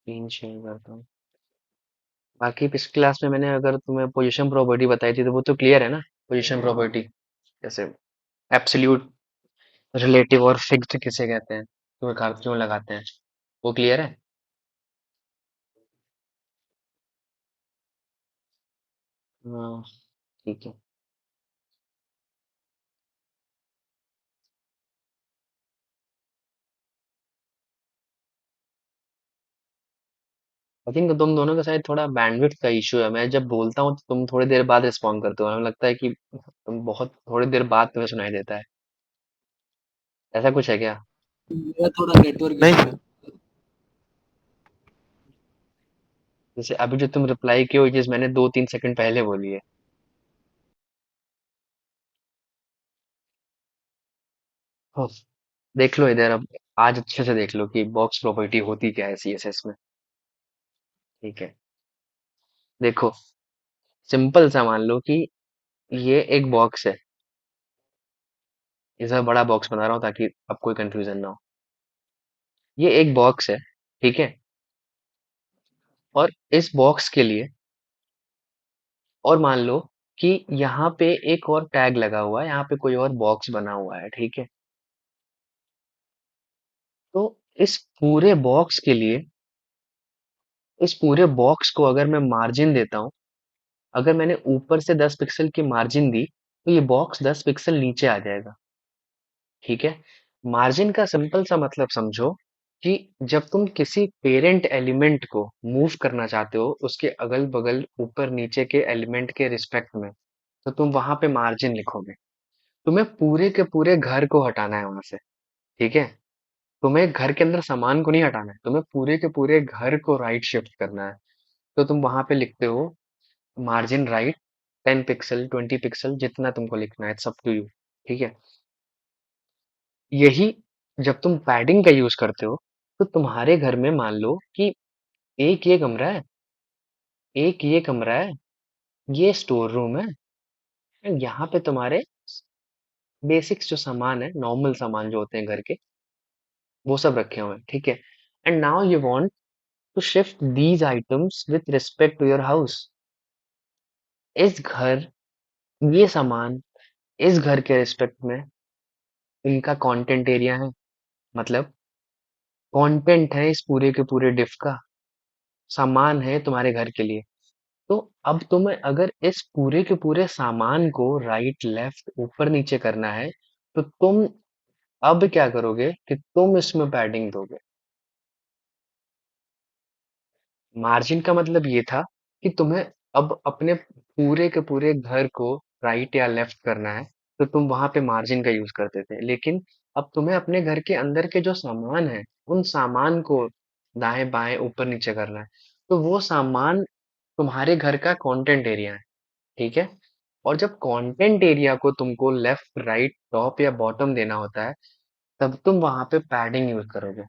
तीन शेयर करता हूँ। बाकी पिछली क्लास में मैंने अगर तुम्हें पोजीशन प्रॉपर्टी बताई थी तो वो तो क्लियर है ना। पोजीशन प्रॉपर्टी जैसे एब्सोल्यूट, रिलेटिव और फिक्स्ड किसे कहते हैं, क्यों लगाते हैं, वो क्लियर है। हाँ, ठीक है। आई थिंक तुम दोनों के साथ थोड़ा बैंडविड्थ का इशू है। मैं जब बोलता हूँ तो तुम थोड़ी देर बाद रिस्पॉन्ड करते हो, हमें लगता है कि तुम बहुत थोड़ी देर बाद तुम्हें सुनाई देता है। ऐसा कुछ है क्या? मेरा थोड़ा नेटवर्क नहीं इशू सर। है। जैसे अभी जो तुम रिप्लाई किए, वो चीज मैंने 2-3 सेकंड पहले बोली है। हाँ, देख लो इधर अब। आज अच्छे से देख लो कि बॉक्स प्रॉपर्टी होती क्या है सीएसएस में। ठीक है, देखो। सिंपल सा मान लो कि ये एक बॉक्स है। इसे बड़ा बॉक्स बना रहा हूँ ताकि अब कोई कंफ्यूजन ना हो। ये एक बॉक्स है, ठीक है। और इस बॉक्स के लिए, और मान लो कि यहाँ पे एक और टैग लगा हुआ है, यहाँ पे कोई और बॉक्स बना हुआ है, ठीक है। तो इस पूरे बॉक्स के लिए, इस पूरे बॉक्स को अगर मैं मार्जिन देता हूँ, अगर मैंने ऊपर से 10 पिक्सल की मार्जिन दी तो ये बॉक्स 10 पिक्सल नीचे आ जाएगा, ठीक है। मार्जिन का सिंपल सा मतलब समझो कि जब तुम किसी पेरेंट एलिमेंट को मूव करना चाहते हो उसके अगल बगल ऊपर नीचे के एलिमेंट के रिस्पेक्ट में, तो तुम वहां पे मार्जिन लिखोगे। तुम्हें पूरे के पूरे घर को हटाना है वहां से, ठीक है। तुम्हें घर के अंदर सामान को नहीं हटाना है, तुम्हें पूरे के पूरे घर को राइट शिफ्ट करना है। तो तुम वहां पे लिखते हो मार्जिन राइट 10 पिक्सल, 20 पिक्सल, जितना तुमको लिखना है, इट्स अप टू यू, ठीक है। यही जब तुम पैडिंग का यूज करते हो तो तुम्हारे घर में मान लो कि एक ये कमरा है, एक ये कमरा है, ये स्टोर रूम है, एंड यहाँ पे तुम्हारे बेसिक्स जो सामान है, नॉर्मल सामान जो होते हैं घर के, वो सब रखे हुए हैं, ठीक है। And now you want to shift these items with respect to your house. इस घर, ये सामान इस घर के रिस्पेक्ट में इनका कंटेंट एरिया है, मतलब कंटेंट है इस पूरे के पूरे डिफ का, सामान है तुम्हारे घर के लिए। तो अब तुम्हें अगर इस पूरे के पूरे सामान को राइट लेफ्ट ऊपर नीचे करना है, तो तुम अब क्या करोगे कि तुम इसमें पैडिंग दोगे। मार्जिन का मतलब ये था कि तुम्हें अब अपने पूरे के पूरे घर को राइट या लेफ्ट करना है, तो तुम वहां पे मार्जिन का यूज करते थे। लेकिन अब तुम्हें अपने घर के अंदर के जो सामान है, उन सामान को दाएं बाएं ऊपर नीचे करना है। तो वो सामान तुम्हारे घर का कंटेंट एरिया है, ठीक है। और जब कंटेंट एरिया को तुमको लेफ्ट राइट टॉप या बॉटम देना होता है, तब तुम वहां पे पैडिंग यूज करोगे।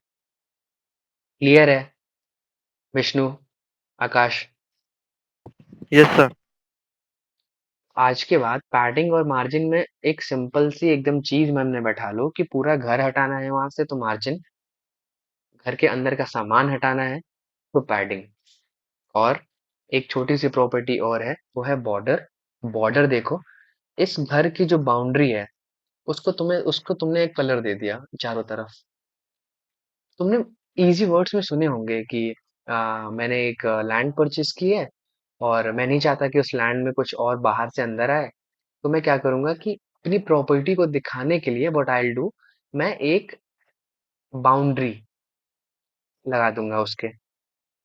क्लियर है विष्णु, आकाश? Yes sir. आज के बाद पैडिंग और मार्जिन में एक सिंपल सी एकदम चीज मन में बैठा लो कि पूरा घर हटाना है वहां से तो मार्जिन, घर के अंदर का सामान हटाना है तो पैडिंग। और एक छोटी सी प्रॉपर्टी और है, वो है बॉर्डर। बॉर्डर देखो, इस घर की जो बाउंड्री है, उसको तुमने एक कलर दे दिया चारों तरफ। तुमने इजी वर्ड्स में सुने होंगे कि मैंने एक लैंड परचेज की है और मैं नहीं चाहता कि उस लैंड में कुछ और बाहर से अंदर आए। तो मैं क्या करूंगा कि अपनी प्रॉपर्टी को दिखाने के लिए व्हाट आई डू, मैं एक बाउंड्री लगा दूंगा उसके,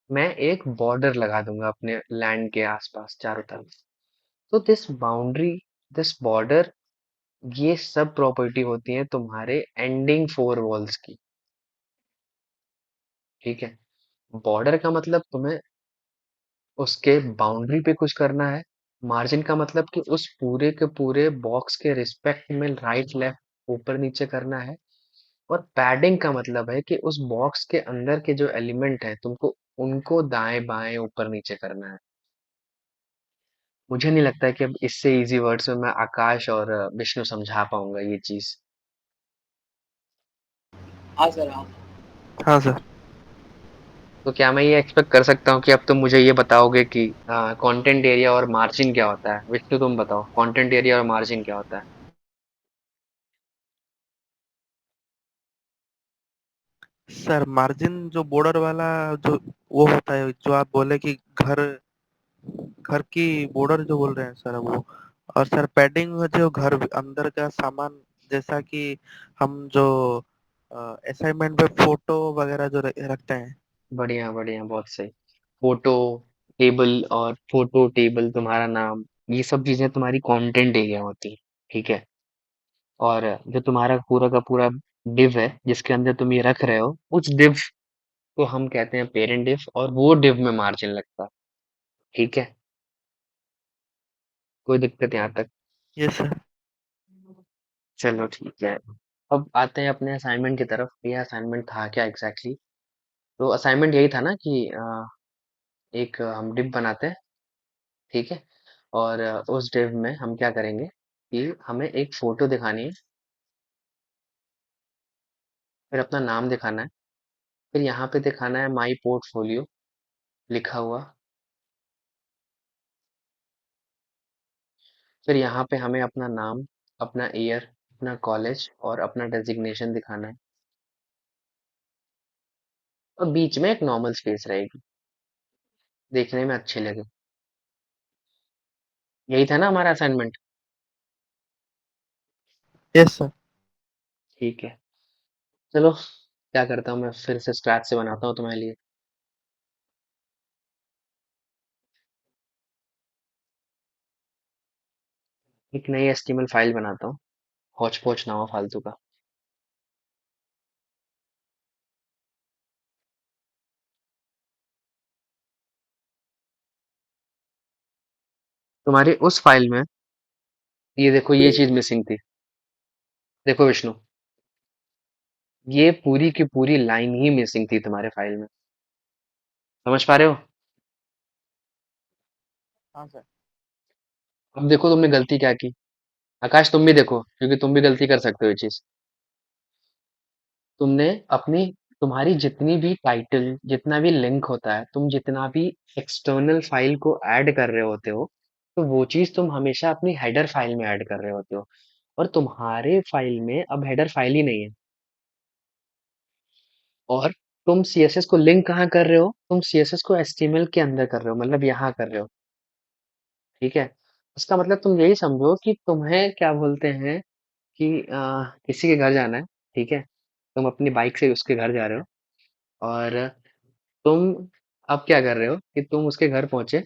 मैं एक बॉर्डर लगा दूंगा अपने लैंड के आसपास चारों तरफ। तो दिस बाउंड्री, दिस बॉर्डर, ये सब प्रॉपर्टी होती है तुम्हारे एंडिंग फोर वॉल्स की, ठीक है। बॉर्डर का मतलब तुम्हें उसके बाउंड्री पे कुछ करना है। मार्जिन का मतलब कि उस पूरे के पूरे बॉक्स के रिस्पेक्ट में राइट लेफ्ट ऊपर नीचे करना है। और पैडिंग का मतलब है कि उस बॉक्स के अंदर के जो एलिमेंट है तुमको उनको दाएं बाएं ऊपर नीचे करना है। मुझे नहीं लगता है कि अब इससे इजी वर्ड्स में मैं आकाश और विष्णु समझा पाऊंगा ये चीज। हाँ सर, हाँ। हाँ सर। तो क्या मैं ये एक्सपेक्ट कर सकता हूँ कि अब तुम मुझे ये बताओगे कि कंटेंट एरिया और मार्जिन क्या होता है? विष्णु तुम बताओ, कंटेंट एरिया और मार्जिन क्या होता है? सर मार्जिन जो बॉर्डर वाला जो वो होता है जो आप बोले कि घर घर की बॉर्डर जो बोल रहे हैं सर वो। और सर पैडिंग में जो घर अंदर का सामान जैसा कि हम जो असाइनमेंट पे फोटो वगैरह जो रखते हैं। बढ़िया बढ़िया, बहुत सही। फोटो टेबल और फोटो टेबल, तुम्हारा नाम, ये सब चीजें तुम्हारी कंटेंट एरिया होती है। ठीक है। और जो तुम्हारा पूरा का पूरा डिव है जिसके अंदर तुम ये रख रहे हो, उस डिव को हम कहते हैं पेरेंट डिव, और वो डिव में मार्जिन लगता है। ठीक है। कोई दिक्कत यहाँ तक? ये सर। चलो ठीक है। अब आते हैं अपने असाइनमेंट की तरफ। ये असाइनमेंट था क्या एग्जैक्टली तो असाइनमेंट यही था ना कि एक हम डिव बनाते हैं। ठीक है। और उस डिव में हम क्या करेंगे कि हमें एक फोटो दिखानी है, फिर अपना नाम दिखाना है, फिर यहाँ पे दिखाना है माई पोर्टफोलियो लिखा हुआ, फिर यहाँ पे हमें अपना नाम, अपना ईयर, अपना कॉलेज और अपना डेजिग्नेशन दिखाना है, और बीच में एक नॉर्मल स्पेस रहेगी, देखने में अच्छे लगे। यही था ना हमारा असाइनमेंट? Yes sir. ठीक है। चलो क्या करता हूँ, मैं फिर से स्क्रैच से बनाता हूँ तुम्हारे लिए एक नई एचटीएमएल फाइल बनाता हूँ, हौच पौच ना हो फालतू का। तुम्हारी उस फाइल में ये देखो, ये चीज मिसिंग थी। देखो विष्णु, ये पूरी की पूरी लाइन ही मिसिंग थी तुम्हारे फाइल में। समझ पा रहे हो? हाँ सर। अब देखो तुमने गलती क्या की। आकाश तुम भी देखो, क्योंकि तुम भी गलती कर सकते हो ये चीज। तुमने अपनी, तुम्हारी जितनी भी टाइटल, जितना भी लिंक होता है, तुम जितना भी एक्सटर्नल फाइल को ऐड कर रहे होते हो, तो वो चीज तुम हमेशा अपनी हेडर फाइल में ऐड कर रहे होते हो। और तुम्हारे फाइल में अब हेडर फाइल ही नहीं है। और तुम सीएसएस को लिंक कहाँ कर रहे हो? तुम सीएसएस को एचटीएमएल के अंदर कर रहे हो, मतलब यहाँ कर रहे हो। ठीक है। इसका मतलब तुम यही समझो कि तुम्हें क्या बोलते हैं कि किसी के घर जाना है। ठीक है। तुम अपनी बाइक से उसके घर जा रहे हो, और तुम अब क्या कर रहे हो कि तुम उसके घर पहुंचे,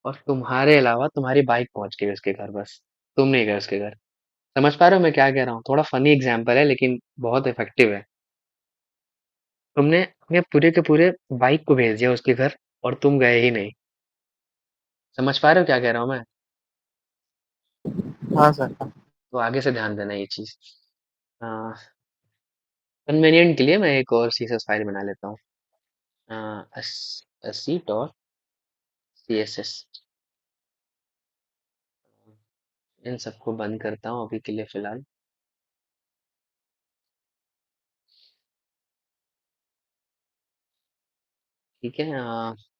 और तुम्हारे अलावा तुम्हारी बाइक पहुंच गई उसके घर, बस तुम नहीं गए उसके घर। समझ पा रहे हो मैं क्या कह रहा हूँ? थोड़ा फनी एग्जाम्पल है लेकिन बहुत इफेक्टिव है। तुमने अपने पूरे के पूरे बाइक को भेज दिया उसके घर, और तुम गए ही नहीं। समझ पा रहे हो क्या कह रहा हूँ मैं? हाँ सर। तो आगे से ध्यान देना ये चीज। कन्वीनियंट के लिए मैं एक और सीएसएस फाइल बना लेता हूँ। 80.css। इन सबको बंद करता हूँ अभी के लिए फिलहाल। ठीक है।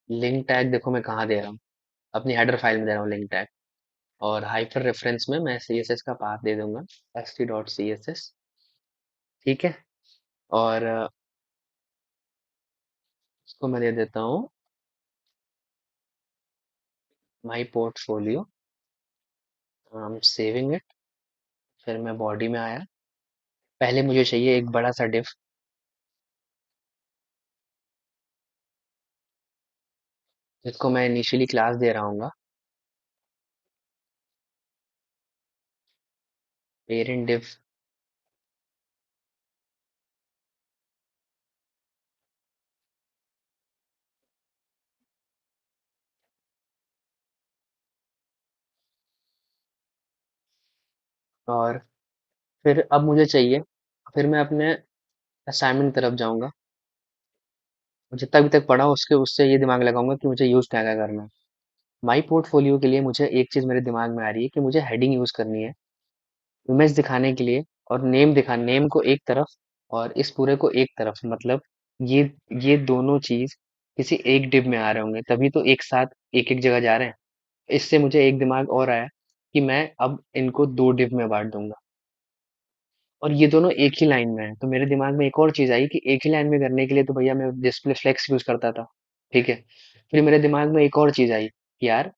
लिंक टैग देखो मैं कहाँ दे रहा हूँ, अपनी हेडर फाइल में दे रहा हूँ लिंक टैग। और हाइपर रेफरेंस में मैं सीएसएस का पाथ दे दूंगा, st.css। ठीक है। और इसको मैं दे देता हूँ my portfolio. I am saving it. फिर मैं बॉडी में आया, पहले मुझे चाहिए एक बड़ा सा डिफ, जिसको मैं इनिशियली क्लास दे रहा हूँ, पेरेंट डिफ। और फिर अब मुझे चाहिए, फिर मैं अपने असाइनमेंट तरफ जाऊंगा, जितना भी तक पढ़ा उसके उससे ये दिमाग लगाऊंगा कि मुझे यूज क्या क्या करना है। माई पोर्टफोलियो के लिए मुझे एक चीज मेरे दिमाग में आ रही है कि मुझे हेडिंग यूज करनी है इमेज दिखाने के लिए, और नेम दिखा, नेम को एक तरफ और इस पूरे को एक तरफ, मतलब ये ये दोनों चीज किसी एक डिव में आ रहे होंगे, तभी तो एक साथ एक एक जगह जा रहे हैं। इससे मुझे एक दिमाग और आया कि मैं अब इनको दो डिव में बांट दूंगा, और ये दोनों एक ही लाइन में है। तो मेरे दिमाग में एक और चीज आई कि एक ही लाइन में करने के लिए तो भैया मैं डिस्प्ले फ्लेक्स यूज करता था। ठीक है। फिर मेरे दिमाग में एक और चीज आई कि यार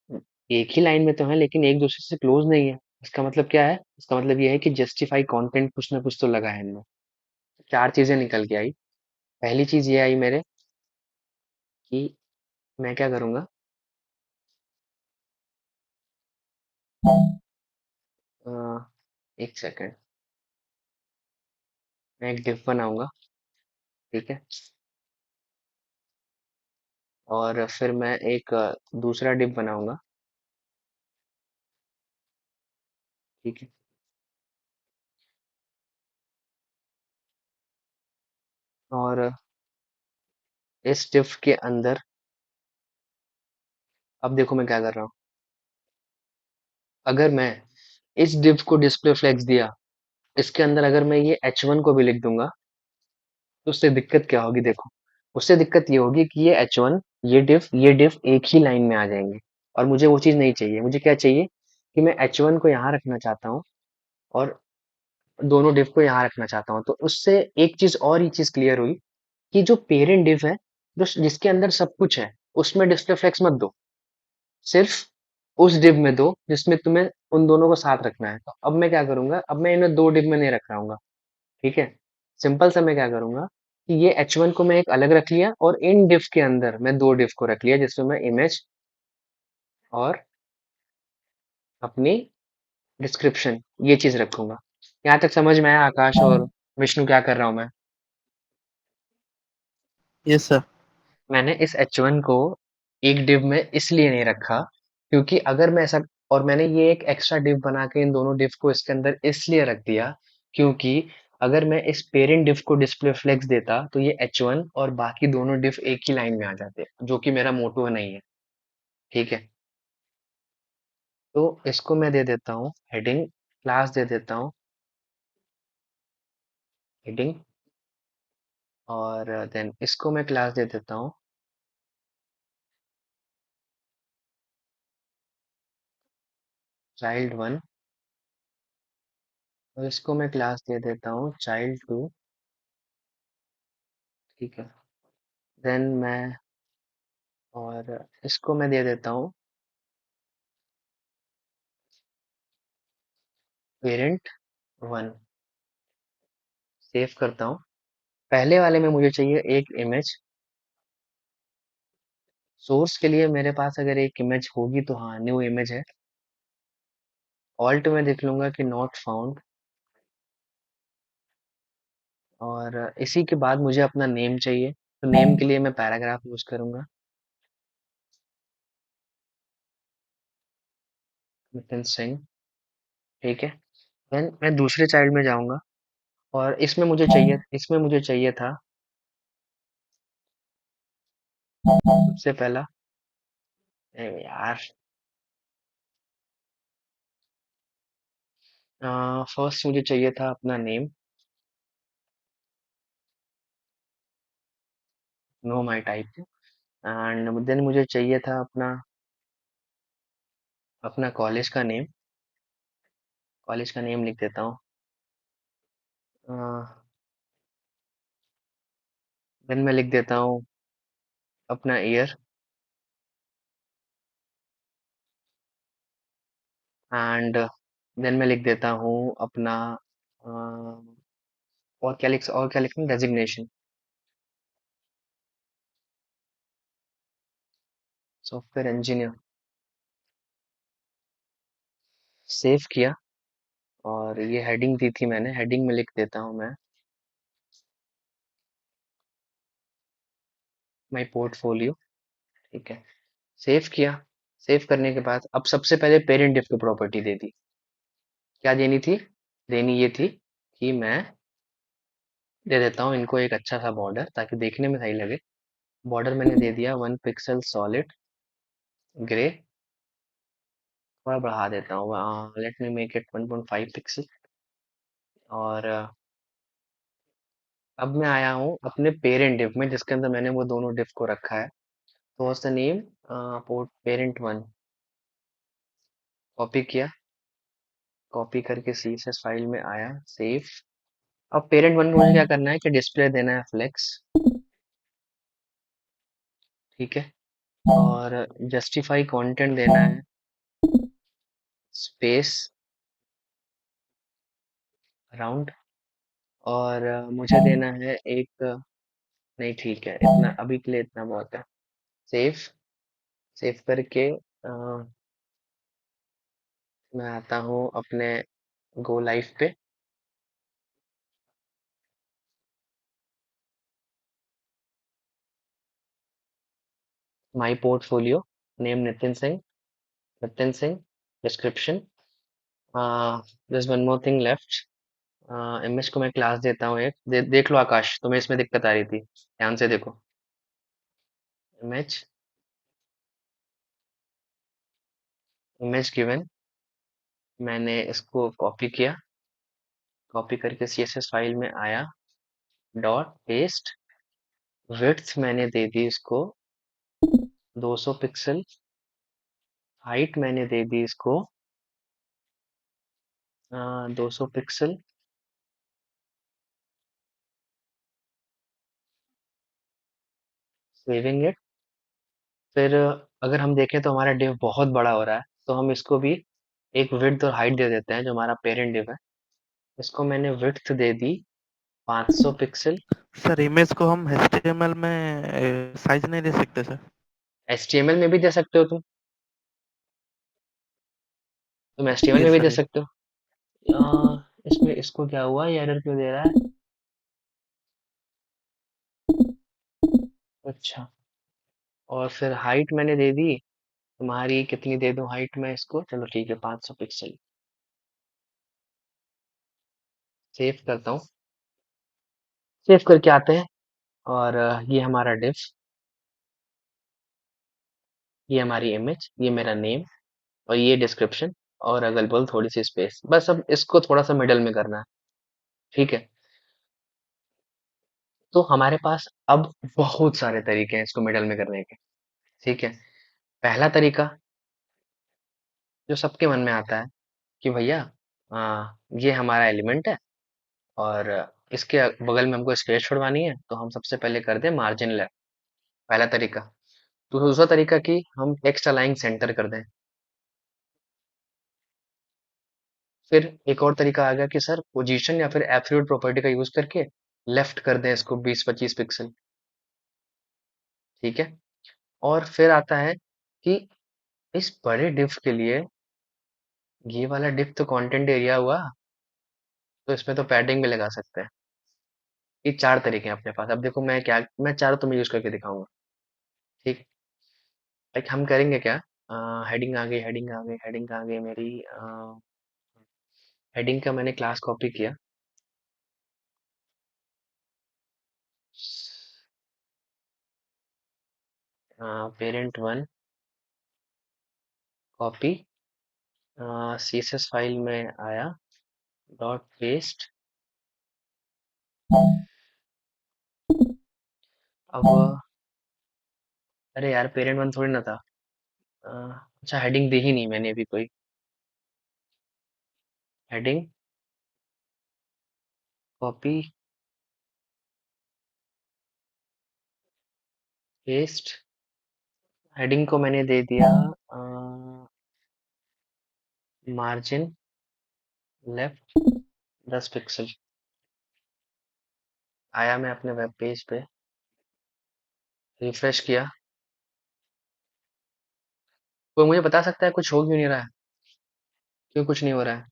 एक ही लाइन में तो है लेकिन एक दूसरे से क्लोज नहीं है। इसका मतलब क्या है? इसका मतलब ये है कि जस्टिफाई कंटेंट कुछ ना कुछ तो लगा है इनमें। चार चीजें निकल के आई। पहली चीज ये आई मेरे कि मैं क्या करूंगा, अ, एक सेकंड, मैं एक डिफ बनाऊंगा। ठीक है। और फिर मैं एक दूसरा डिफ बनाऊंगा। ठीक है। और इस डिफ के अंदर, अब देखो मैं क्या कर रहा हूँ। अगर मैं इस डिव को डिस्प्ले फ्लेक्स दिया, इसके अंदर अगर मैं ये H1 को भी लिख दूंगा, तो उससे दिक्कत क्या होगी देखो। उससे दिक्कत ये होगी कि ये H1, ये डिव एक ही लाइन में आ जाएंगे। और मुझे वो चीज नहीं चाहिए। मुझे क्या चाहिए कि मैं H1 को यहाँ रखना चाहता हूँ और दोनों डिव को यहाँ रखना चाहता हूँ। तो उससे एक चीज और ही चीज क्लियर हुई कि जो पेरेंट डिव है, जो जिसके अंदर सब कुछ है, उसमें डिस्प्ले फ्लेक्स मत दो। सिर्फ उस डिव में दो जिसमें तुम्हें उन दोनों को साथ रखना है। तो अब मैं क्या करूंगा, अब मैं इन्हें दो डिव में नहीं रख रहा हूँ। ठीक है। सिंपल सा मैं क्या करूंगा कि ये H1 को मैं एक अलग रख लिया और इन डिव के अंदर मैं दो डिव को रख लिया जिसमें मैं इमेज और अपनी डिस्क्रिप्शन ये चीज रखूंगा। यहाँ तक समझ में आया आकाश और विष्णु क्या कर रहा हूँ मैं? Yes sir. मैंने इस H1 को एक डिव में इसलिए नहीं रखा क्योंकि अगर मैं ऐसा, और मैंने ये एक एक्स्ट्रा डिव बना के इन दोनों डिव को इसके अंदर इसलिए रख दिया क्योंकि अगर मैं इस पेरेंट डिव को डिस्प्ले फ्लेक्स देता तो ये H1 और बाकी दोनों डिव एक ही लाइन में आ जाते, जो कि मेरा मोटो नहीं है। ठीक है। तो इसको मैं दे देता हूँ हेडिंग, क्लास दे देता हूँ हेडिंग, और देन इसको मैं क्लास दे देता हूँ child1, और इसको मैं क्लास दे देता हूँ child2। ठीक है। देन मैं, और इसको मैं दे देता हूँ parent1। सेव करता हूँ। पहले वाले में मुझे चाहिए एक इमेज। सोर्स के लिए मेरे पास अगर एक इमेज होगी तो हाँ, न्यू इमेज है। ऑल्ट में देख लूंगा कि नॉट फाउंड। और इसी के बाद मुझे अपना नेम चाहिए, तो नेम के लिए मैं पैराग्राफ यूज करूंगा, नितिन सिंह। ठीक है। देन मैं दूसरे चाइल्ड में जाऊंगा और इसमें मुझे चाहिए था सबसे पहला, यार, फर्स्ट मुझे चाहिए था अपना name, no my type. And then मुझे चाहिए था अपना अपना कॉलेज का नेम लिख देता हूँ। देन मैं लिख देता हूँ अपना ईयर, एंड देन मैं लिख देता हूँ अपना अ, और क्या लिखूँ, डेजिग्नेशन, सॉफ्टवेयर इंजीनियर। सेव किया। और ये हेडिंग दी थी मैंने, हेडिंग में लिख देता हूँ मैं माई पोर्टफोलियो। ठीक है। सेव किया। सेव करने के बाद अब सबसे पहले पेरेंट डिफ की प्रॉपर्टी दे दी। क्या देनी थी? देनी ये थी कि मैं दे देता हूँ इनको एक अच्छा सा बॉर्डर ताकि देखने में सही लगे। बॉर्डर मैंने दे दिया 1 पिक्सल सॉलिड ग्रे। थोड़ा बढ़ा देता हूँ, let me make it 1.5 pixel. और अब मैं आया हूँ अपने पेरेंट डिव में जिसके अंदर मैंने वो दोनों डिव को रखा है। तो was the name port parent one, copy किया, कॉपी करके CSS फाइल में आया, सेव। अब पेरेंट वन को मुझे क्या करना है कि डिस्प्ले देना है फ्लेक्स, ठीक है, और जस्टिफाई कंटेंट देना है स्पेस अराउंड, और मुझे देना है एक नहीं ठीक है, इतना अभी के लिए इतना बहुत है। सेव, सेव करके मैं आता हूँ अपने गो लाइव पे। My portfolio, name Nitin Singh, Nitin Singh, description, there's one more thing left। Image को मैं क्लास देता हूँ एक, देख लो आकाश, तुम्हें इसमें दिक्कत आ रही थी, ध्यान से देखो। इमेज, इमेज गिवन, मैंने इसको कॉपी किया, कॉपी करके CSS फाइल में आया, डॉट पेस्ट, विड्थ मैंने दे दी इसको 200 पिक्सल, हाइट मैंने दे दी इसको 200 पिक्सल, सेविंग इट। फिर अगर हम देखें तो हमारा div बहुत बड़ा हो रहा है, तो हम इसको भी एक विड्थ और हाइट दे देते हैं, जो हमारा पेरेंट div है। इसको मैंने विड्थ दे दी 500 पिक्सल। सर इमेज को हम HTML में साइज नहीं दे सकते सर? HTML में भी दे सकते हो तुम HTML में यस भी दे सर। सकते हो। इसमें इसको क्या हुआ, ये एरर क्यों दे रहा है? अच्छा, और फिर हाइट मैंने दे दी तुम्हारी, कितनी दे दूं हाइट में इसको, चलो ठीक है 500 पिक्सल। सेव करता हूँ, सेव करके आते हैं, और ये हमारा div, ये हमारी इमेज, ये मेरा नेम, और ये डिस्क्रिप्शन, और अगल बगल थोड़ी सी स्पेस, बस अब इसको थोड़ा सा मिडल में करना है, ठीक है। तो हमारे पास अब बहुत सारे तरीके हैं इसको मिडल में करने के, ठीक है। पहला तरीका जो सबके मन में आता है कि भैया ये हमारा एलिमेंट है, और इसके बगल में हमको स्पेस छोड़वानी है, तो हम सबसे पहले कर दें मार्जिन लेफ्ट, पहला तरीका। तो दूसरा तरीका कि हम टेक्स्ट अलाइन सेंटर कर दें। फिर एक और तरीका आ गया कि सर पोजीशन या फिर एब्सोल्यूट प्रॉपर्टी का यूज करके लेफ्ट कर दें इसको 20-25 पिक्सल, ठीक है। और फिर आता है कि इस बड़े डिव के लिए, ये वाला डिव तो कंटेंट एरिया हुआ, तो इसमें तो पैडिंग भी लगा सकते हैं। ये चार तरीके हैं अपने पास। अब देखो मैं चारों तुम्हें यूज करके दिखाऊंगा, ठीक। लाइक हम करेंगे क्या, हेडिंग आ गई, हेडिंग आ गई, हेडिंग आ गई मेरी, हेडिंग का मैंने क्लास कॉपी किया, parent one, copy, CSS file में आया, डॉट पेस्ट। अब अरे यार पेरेंट वन थोड़ी ना था, अ, अच्छा हेडिंग दी ही नहीं मैंने अभी कोई, हेडिंग, कॉपी, पेस्ट, हेडिंग को मैंने दे दिया मार्जिन लेफ्ट 10 पिक्सल। आया मैं अपने वेब पेज पे, रिफ्रेश किया, कोई मुझे बता सकता है कुछ हो क्यों नहीं रहा है, क्यों कुछ नहीं हो रहा है,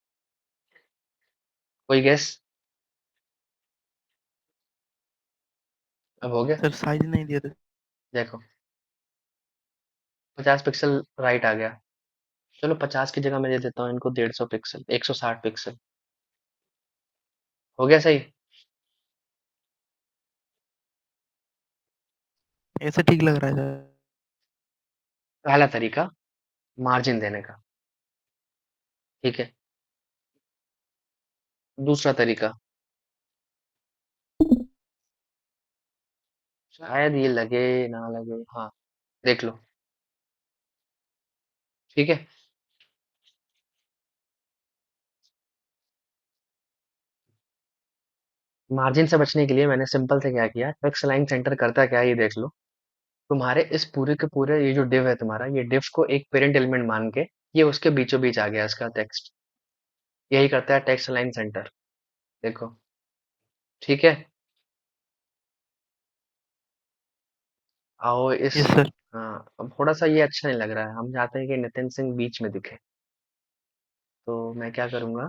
कोई गेस? अब हो गया, सर साइज नहीं दिए थे। देखो 50 पिक्सल राइट आ गया। चलो 50 की जगह मैं दे देता हूँ इनको 150 पिक्सल, 160 पिक्सल, हो गया सही। ऐसे ठीक लग रहा है सर। पहला तरीका मार्जिन देने का, ठीक है। दूसरा तरीका, शायद ये लगे ना लगे, हाँ, देख लो। ठीक है। मार्जिन से बचने के लिए मैंने सिंपल से क्या किया, टेक्स्ट अलाइन सेंटर करता क्या है ये देख लो। तुम्हारे इस पूरे के पूरे ये जो डिव है तुम्हारा, ये डिव को एक पेरेंट एलिमेंट मान के ये उसके बीचों बीच आ गया इसका टेक्स्ट। यही करता है टेक्स्ट अलाइन सेंटर। देखो। ठीक है। आओ इस। Yes sir. हाँ, अब थोड़ा सा ये अच्छा नहीं लग रहा है, हम चाहते हैं कि नितिन सिंह बीच में दिखे। तो मैं क्या करूंगा,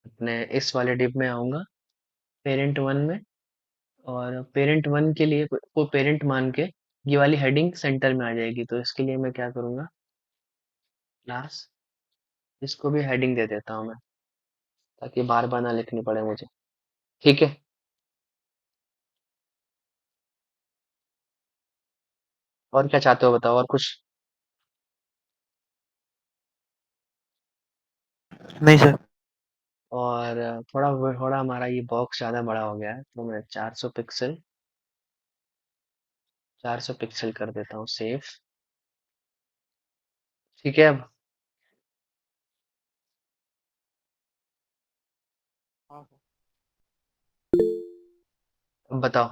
अपने इस वाले डिव में आऊंगा, पेरेंट वन में। और पेरेंट वन के लिए को पेरेंट मान के ये वाली हेडिंग सेंटर में आ जाएगी। तो इसके लिए मैं क्या करूंगा, क्लास, इसको भी हेडिंग दे देता हूँ मैं, ताकि बार बार ना लिखनी पड़े मुझे। ठीक है। और क्या चाहते हो बताओ, और कुछ? नहीं सर। और थोड़ा थोड़ा हमारा ये बॉक्स ज़्यादा बड़ा हो गया है, तो मैं 400 पिक्सल, 400 पिक्सल कर देता हूँ सेव। ठीक है। अब बताओ,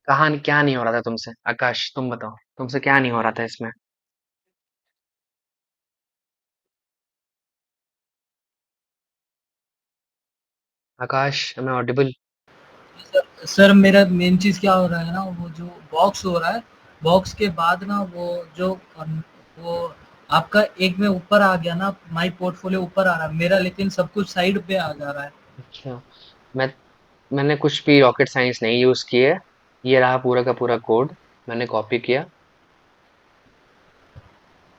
कहाँ क्या नहीं हो रहा था तुमसे? आकाश तुम बताओ, तुमसे क्या नहीं हो रहा था इसमें? आकाश, मैं ऑडिबल? सर मेरा मेन चीज़ क्या हो रहा है ना, वो जो बॉक्स हो रहा है, बॉक्स के बाद ना वो जो वो आपका एक में ऊपर आ गया ना, माई पोर्टफोलियो ऊपर आ रहा है मेरा, लेकिन सब कुछ साइड पे आ जा रहा है। अच्छा। मैं मैंने कुछ भी रॉकेट साइंस नहीं यूज की है। ये रहा पूरा का पूरा कोड, मैंने कॉपी किया।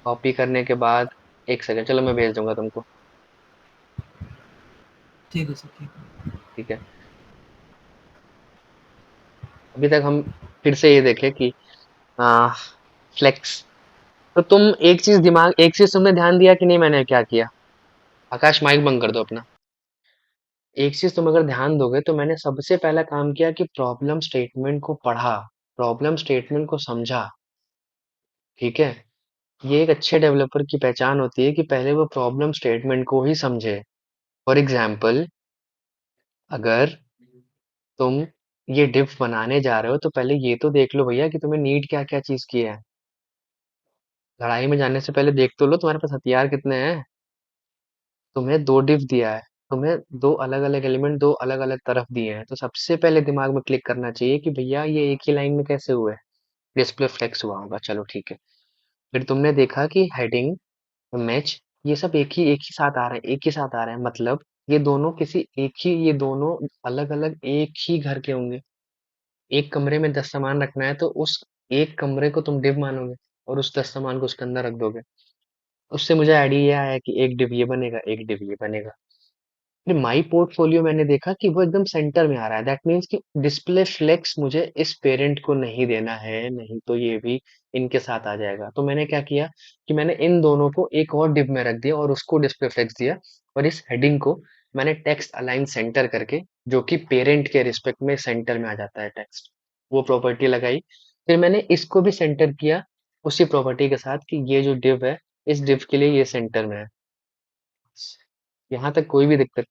कॉपी करने के बाद, एक सेकंड, चलो मैं भेज दूंगा तुमको। ठीक है सर, ठीक है। ठीक है। अभी तक हम फिर से ये देखें कि फ्लेक्स। तो तुम एक चीज तुमने ध्यान दिया कि नहीं मैंने क्या किया? आकाश माइक बंद कर दो अपना। एक चीज तुम अगर ध्यान दोगे तो मैंने सबसे पहला काम किया कि प्रॉब्लम स्टेटमेंट को पढ़ा, प्रॉब्लम स्टेटमेंट को समझा। ठीक है। ये एक अच्छे डेवलपर की पहचान होती है कि पहले वो प्रॉब्लम स्टेटमेंट को ही समझे। फॉर एग्जाम्पल, अगर तुम ये डिफ बनाने जा रहे हो तो पहले ये तो देख लो भैया कि तुम्हें नीड क्या क्या चीज की है। लड़ाई में जाने से पहले देख तो लो तुम्हारे पास हथियार कितने हैं। तुम्हें दो डिफ दिया है, तुम्हें दो अलग अलग एलिमेंट दो अलग अलग तरफ दिए हैं, तो सबसे पहले दिमाग में क्लिक करना चाहिए कि भैया ये एक ही लाइन में कैसे हुए। डिस्प्ले फ्लेक्स हुआ होगा, चलो ठीक है। फिर तुमने देखा कि हेडिंग, मैच, ये सब एक ही साथ आ रहे हैं, एक ही साथ आ रहे हैं, मतलब ये दोनों अलग अलग एक ही घर के होंगे। एक कमरे में 10 सामान रखना है तो उस एक कमरे को तुम डिव मानोगे, और उस 10 सामान को उसके अंदर रख दोगे। उससे मुझे आइडिया आया कि एक डिव ये बनेगा, एक डिव ये बनेगा। फिर माई पोर्टफोलियो मैंने देखा कि वो एकदम सेंटर में आ रहा है, दैट मीन्स कि डिस्प्ले फ्लेक्स मुझे इस पेरेंट को नहीं देना है, नहीं तो ये भी इनके साथ आ जाएगा। तो मैंने क्या किया कि मैंने इन दोनों को एक और डिव में रख दिया और उसको डिस्प्ले फ्लेक्स दिया। और इस हेडिंग को मैंने टेक्स्ट अलाइन सेंटर करके, जो कि पेरेंट के रिस्पेक्ट में सेंटर में आ जाता है टेक्स्ट, वो प्रॉपर्टी लगाई। फिर मैंने इसको भी सेंटर किया उसी प्रॉपर्टी के साथ कि ये जो डिव है, इस डिव के लिए ये सेंटर में है। यहाँ तक कोई भी दिक्कत?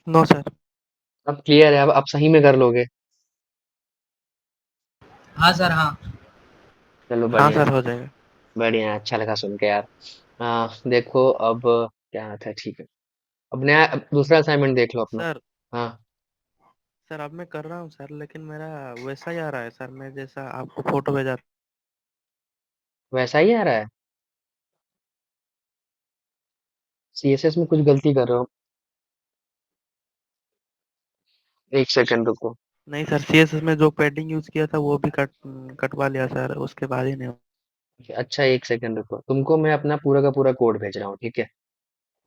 No sir. अब क्लियर है? अब सही में कर लोगे? हाँ सर, हाँ। चलो हाँ बढ़िया सर, है। हो जाएगा। बढ़िया है, अच्छा लगा सुन के यार। देखो अब, क्या था, ठीक है। अब नया, अब दूसरा असाइनमेंट देख लो अपना। सर हाँ। सर अब मैं कर रहा हूँ सर, लेकिन मेरा वैसा ही आ रहा है सर, मैं जैसा आपको फोटो भेजा। वैसा ही आ रहा है? सीएसएस में कुछ गलती कर रहे हो? एक सेकंड रुको। नहीं सर, सीएसएस में जो पैडिंग यूज किया था वो भी कटवा लिया सर, उसके बाद ही नहीं। अच्छा, एक सेकंड रुको, तुमको मैं अपना पूरा का पूरा कोड भेज रहा हूँ, ठीक है?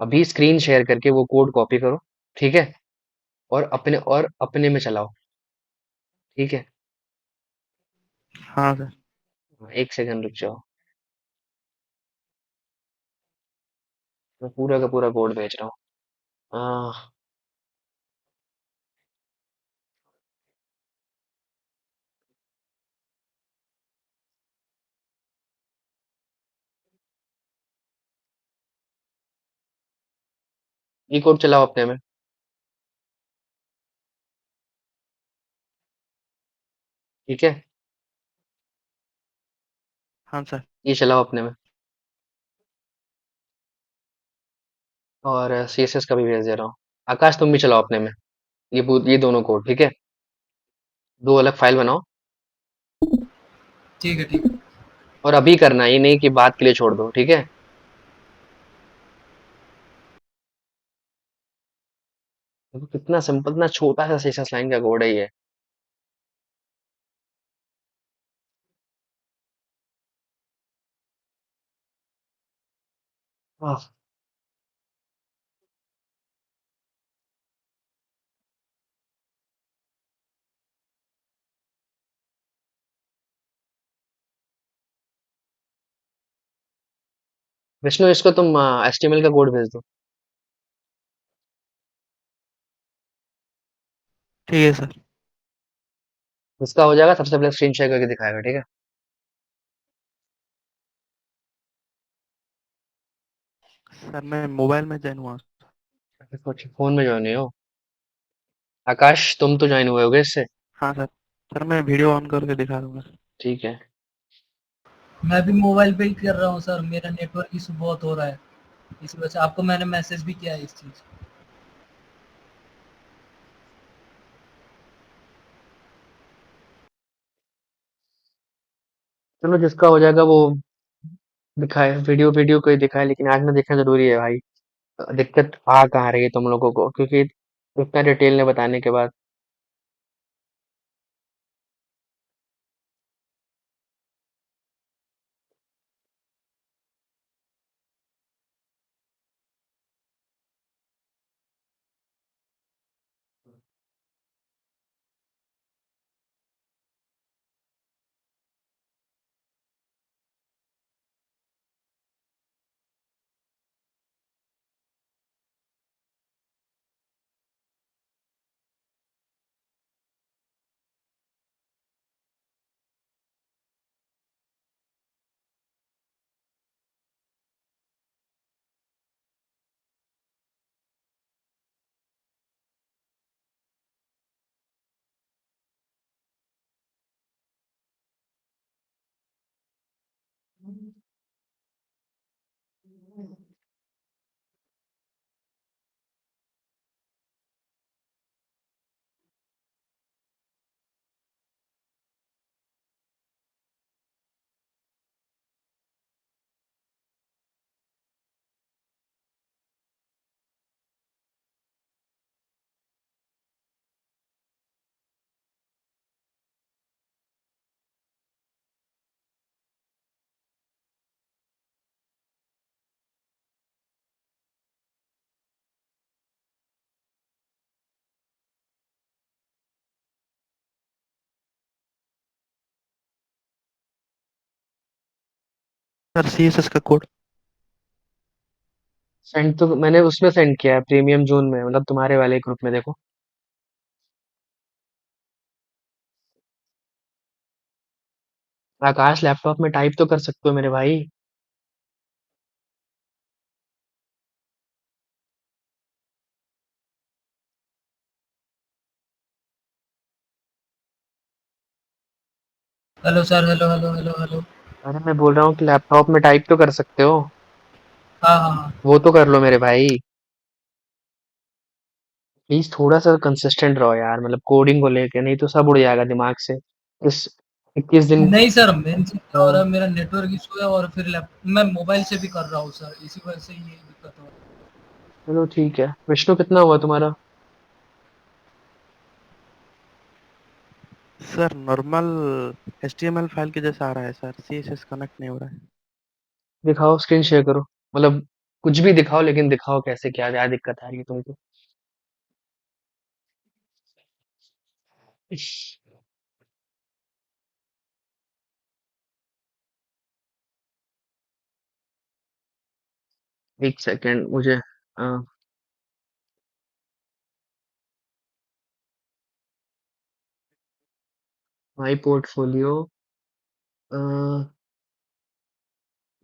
अभी स्क्रीन शेयर करके वो कोड कॉपी करो। ठीक है। और अपने में चलाओ। ठीक है। हाँ सर। एक सेकंड रुक जाओ, मैं पूरा का पूरा कोड भेज रहा हूँ। ई कोड चलाओ अपने में। ठीक है, हाँ सर। ये चलाओ अपने में। और सीएसएस का भी भेज दे रहा हूँ। आकाश तुम भी चलाओ अपने में। ये दोनों कोड ठीक है। दो अलग फाइल बनाओ। ठीक है, ठीक है। और अभी करना, ये नहीं कि बात के लिए छोड़ दो, ठीक है। देखो कितना सिंपल, इतना छोटा सा सीएसएस लाइन का कोड है ये। वाह। विष्णु इसको तुम एचटीएमएल का कोड भेज दो। ठीक है सर। इसका हो जाएगा, सबसे पहले स्क्रीन शेयर करके दिखाएगा, ठीक है। सर मैं मोबाइल में ज्वाइन हुआ हूँ। अच्छा, फोन में ज्वाइन हो। आकाश तुम तो ज्वाइन हुए होगे इससे। हाँ सर। सर मैं वीडियो ऑन करके दिखा दूंगा। ठीक है। मैं भी मोबाइल पे ही कर रहा हूँ सर, मेरा नेटवर्क इशू बहुत हो रहा है। इस वजह से आपको मैंने मैसेज भी किया है इस चीज़। चलो जिसका हो जाएगा वो दिखाए, वीडियो वीडियो कोई दिखाए, लेकिन आज में देखना जरूरी है भाई। दिक्कत आ कहाँ रही है तुम लोगों को, क्योंकि इतना डिटेल में बताने के बाद। सर सीएसएस का कोड। सेंड तो मैंने उसमें सेंड किया है, प्रीमियम जोन में, मतलब तुम्हारे वाले ग्रुप में देखो। आकाश लैपटॉप में टाइप तो कर सकते हो मेरे भाई। Hello sir, hello, hello, hello, hello. अरे मैं बोल रहा हूँ कि लैपटॉप में टाइप तो कर सकते हो। हाँ, हाँ, हाँ। वो तो कर लो मेरे भाई। प्लीज थोड़ा सा कंसिस्टेंट रहो यार, मतलब कोडिंग को लेके, नहीं तो सब उड़ जाएगा दिमाग से। इस 21 दिन। नहीं सर, मेन चीज़ क्या हो रहा हाँ। है, मेरा नेटवर्क इशू है और फिर लैप मैं मोबाइल से भी कर रहा हूँ सर, इसी वजह से ये दिक्कत हो रहा है। चलो ठीक है, विष्णु कितना हुआ तुम्हारा? सर नॉर्मल एचटीएमएल फाइल के जैसा आ रहा है सर, सीएसएस कनेक्ट नहीं हो रहा है। दिखाओ, स्क्रीन शेयर करो। मतलब कुछ भी दिखाओ, लेकिन दिखाओ कैसे, क्या दिक्कत आ रही है तुमको। एक सेकेंड मुझे। My portfolio.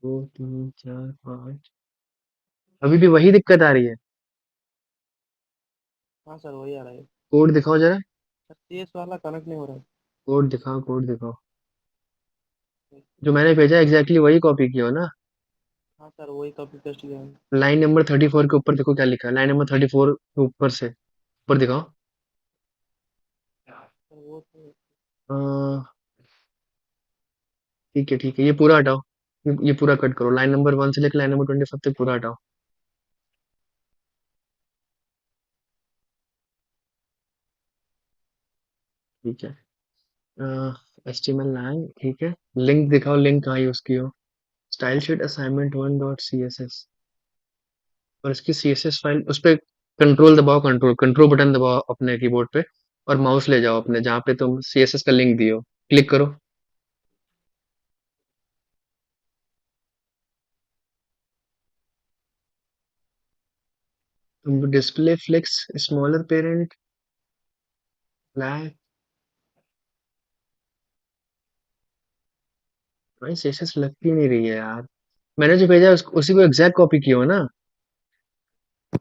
दो तीन चार पाँच। अभी भी वही दिक्कत आ रही है। हाँ सर वही आ रहा है। कोड दिखाओ जरा। सर CS वाला कनेक्ट नहीं हो रहा है। कोड दिखाओ, कोड दिखाओ। जो मैंने भेजा एग्जैक्टली वही कॉपी किया हो ना। हाँ सर वही कॉपी पेस्ट किया है। लाइन नंबर 34 के ऊपर देखो क्या लिखा है, लाइन नंबर 34 के ऊपर से ऊपर दिखाओ। सर वो तो अ, ठीक है ठीक है, ये पूरा हटाओ। ये पूरा कट करो, लाइन नंबर 1 से लेकर लाइन नंबर 25 तक पूरा हटाओ। ठीक है। HTML9 ठीक है। लिंक दिखाओ, लिंक कहाँ यूज की हो। Style sheet assignment 1.css। और इसकी CSS फाइल उस पे कंट्रोल दबाओ, कंट्रोल कंट्रोल बटन दबाओ अपने कीबोर्ड पे। और माउस ले जाओ अपने जहाँ पे तुम CSS का लिंक दियो, क्लिक करो। तुम display flex smaller parent black. भाई CSS लगती नहीं रही है यार। मैंने जो भेजा है उसी को एग्जैक्ट कॉपी किया हो ना।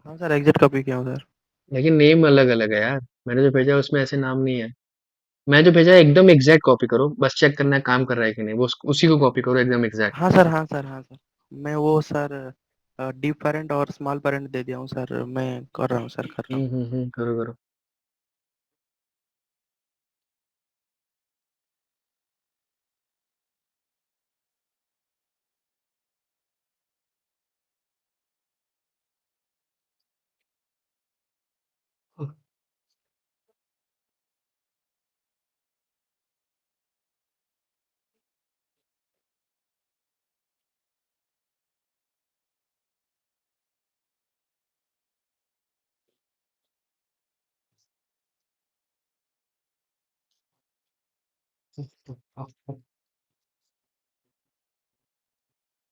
हाँ सर एग्जैक्ट कॉपी किया हूँ सर। लेकिन नेम अलग अलग है यार। मैंने जो भेजा है उसमें ऐसे नाम नहीं है। मैं जो भेजा है एकदम एग्जैक्ट कॉपी करो, बस चेक करना है काम कर रहा है कि नहीं, वो उसी को कॉपी करो एकदम एग्जैक्ट। हाँ सर हाँ सर हाँ सर। मैं वो सर डीप पेरेंट और स्मॉल पेरेंट दे दिया हूँ सर, मैं कर रहा हूँ सर, कर रहा हूँ। करो करो।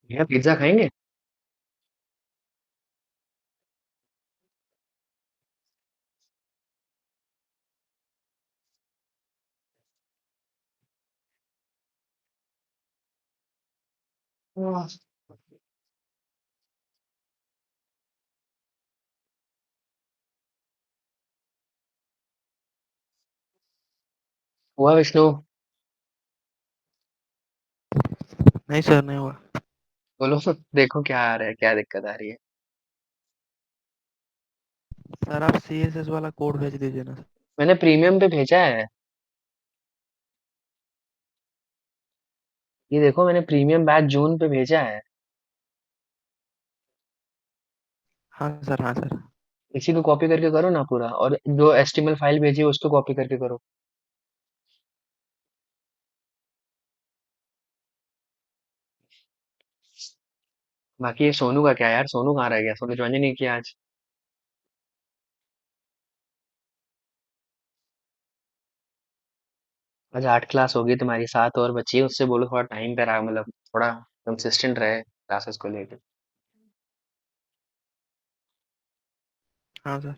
भैया पिज्जा खाएंगे? हुआ विष्णु? नहीं सर नहीं हुआ। बोलो देखो क्या आ रहा है, क्या दिक्कत आ रही है। सर आप CSS वाला कोड भेज दीजिए ना। मैंने प्रीमियम पे भेजा है। ये देखो मैंने प्रीमियम बैच जून पे भेजा है। हाँ सर हाँ सर। इसी को कॉपी करके करो ना पूरा, और जो HTML फाइल भेजी है उसको कॉपी करके करो। बाकी ये सोनू का क्या यार, सोनू कहाँ रह गया, सोनू ज्वाइन ही नहीं किया आज। आज 8 क्लास होगी तुम्हारी, 7 और बची है, उससे बोलो थोड़ा टाइम पे रहा, मतलब थोड़ा कंसिस्टेंट रहे क्लासेस को लेकर। हाँ सर।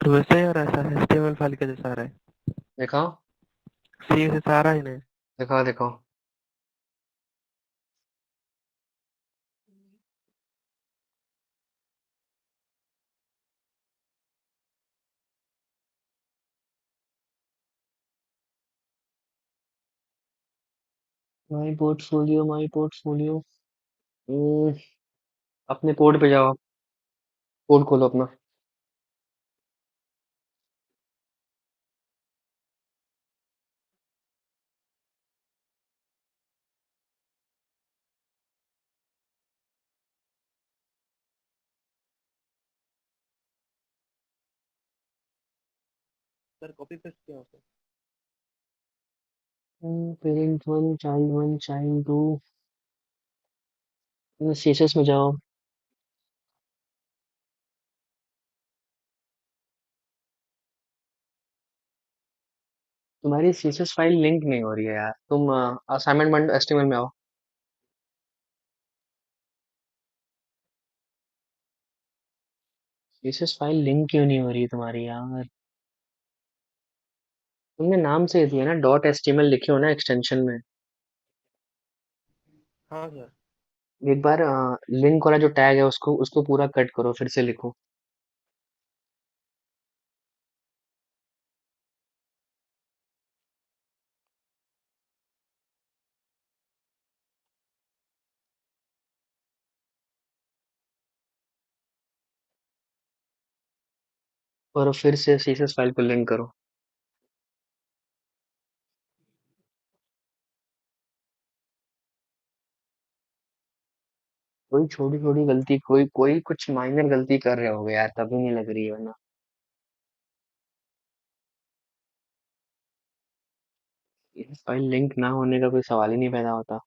तो वैसे ही आ रहा है सर, HTML फाइल के जैसा आ रहा है। दिखाओ CSS आ रहा ही नहीं। दिखाओ दिखाओ। My portfolio, my portfolio. अपने कोड पे जाओ, कोड खोलो अपना। सर कॉपी पेस्ट किया हो sir? Parent one child two, CSS में जाओ। तुम्हारी सीएसएस फाइल लिंक नहीं हो रही है यार, तुम असाइनमेंट एचटीएमएल में आओ। सीएसएस फाइल लिंक क्यों नहीं हो रही तुम्हारी यार? तुमने नाम से दिया ना, डॉट एचटीएमएल लिखे हो ना एक्सटेंशन में। हाँ सर। एक बार लिंक वाला जो टैग है उसको उसको पूरा कट करो, फिर से लिखो। और फिर से सीएसएस फाइल को लिंक करो। कोई छोटी छोटी गलती, कोई कोई कुछ माइनर गलती कर रहे होगे यार, तभी नहीं लग रही है वरना। ये फाइल लिंक ना होने का कोई सवाल ही नहीं पैदा होता।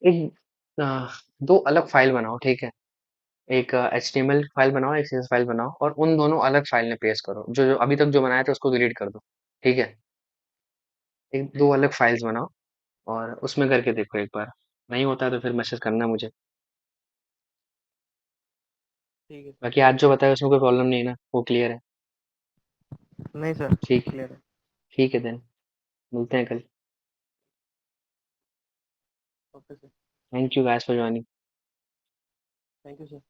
एक अ, दो अलग फाइल बनाओ, ठीक है? एक एचटीएमएल फाइल बनाओ, एक सीएसएस फाइल बनाओ, और उन दोनों अलग फाइल में पेस्ट करो। जो जो अभी तक जो बनाया था उसको डिलीट कर दो, ठीक है? एक दो अलग फाइल्स बनाओ और उसमें करके देखो एक बार। नहीं होता है तो फिर मैसेज करना मुझे। ठीक है सर। बाकी आज जो बताया उसमें कोई प्रॉब्लम नहीं है ना, वो क्लियर है? नहीं सर, ठीक है। क्लियर है। ठीक है देन, मिलते हैं कल। Okay sir. Thank you guys for joining. Thank you sir.